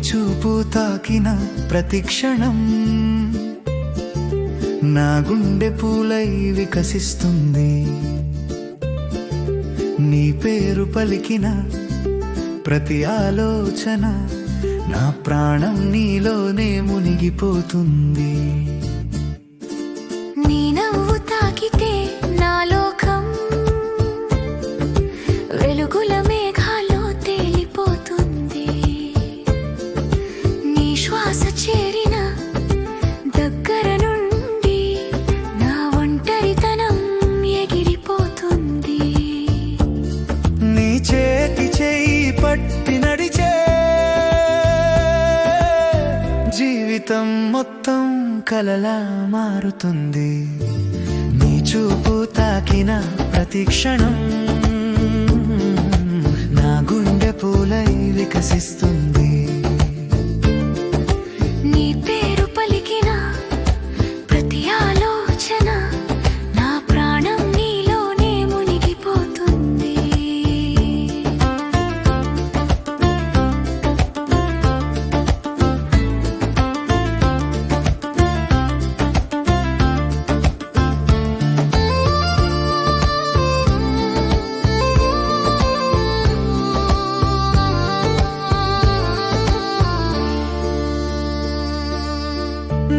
చూపు తాకిన ప్రతి క్షణం నా గుండె పూలై వికసిస్తుంది. నీ పేరు పలికిన ప్రతి ఆలోచన నా ప్రాణం నీలోనే మునిగిపోతుంది. నీ నవ్వు తాకితే నా లోకం వెలుగుల మేఘాల్లో తేలిపోతుంది. నీ శ్వాస చేరిన దగ్గర నుండి నా ఒంటరితనం ఎగిరిపోతుంది. నీ చేతి చేయి పట్టి నడిచే జీవితం మొత్తం కలలా మారుతుంది. నీ చూపు తాకిన ప్రతి క్షణం నా గుండె పూలై వికసిస్తుంది. నీ పేరు పలికిన ప్రతి ఆలోచన నా ప్రాణం నీలోనే మునిగిపోతుంది.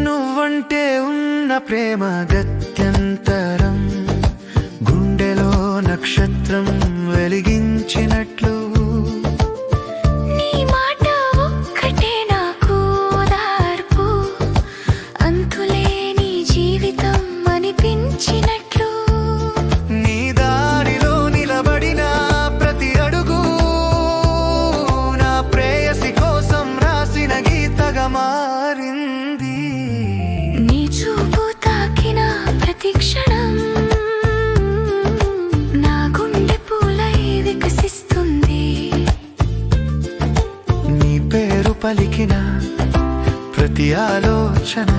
నువ్వంటే ఉన్న ప్రేమ గత్యంతరం, గుండెలో నక్షత్రం వెలిగించినట్లు. నీ మాట ఒక్కటే నాకు ఓదార్పు, అంతులేని జీవితం అనిపించినట్లు. నీ దారిలో నిలబడిన ప్రతి అడుగు నా ప్రేయసి కోసం రాసిన గీతగా మారింది. నీ చూపు తాకిన ప్రతి క్షణం నా గుండె పూలై వికసిస్తుంది. నీ పేరు పలికిన ప్రతి ఆలోచన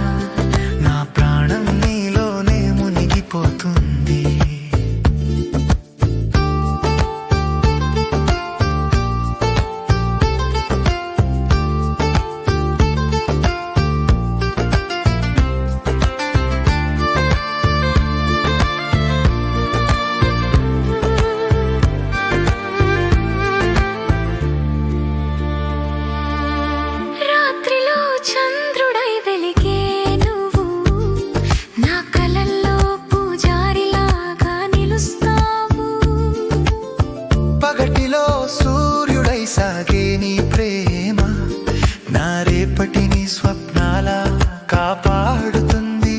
నా ప్రాణం నీలోనే మునిగిపోతుంది. రాత్రిలో చంద్రుడై వెలిగే నువ్వు నా కలల్లో పూజారిలాగా నిలుస్తావు. పగటిలో సూర్యుడై సాగే నీ ప్రేమ నా రేపటిని స్వప్నాల కాపాడుతుంది.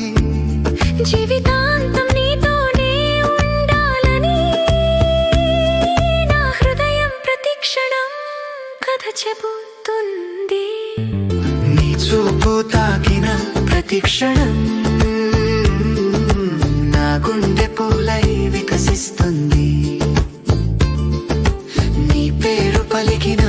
జీవితాంతం నీతోనే ఉండాలని నా హృదయం ప్రతి క్షణం కథ చెబుతుంది. నీ చూపు తాకిన ప్రతి క్షణం నా గుండె పూలై వికసిస్తుంది. నీ పేరు పలికిన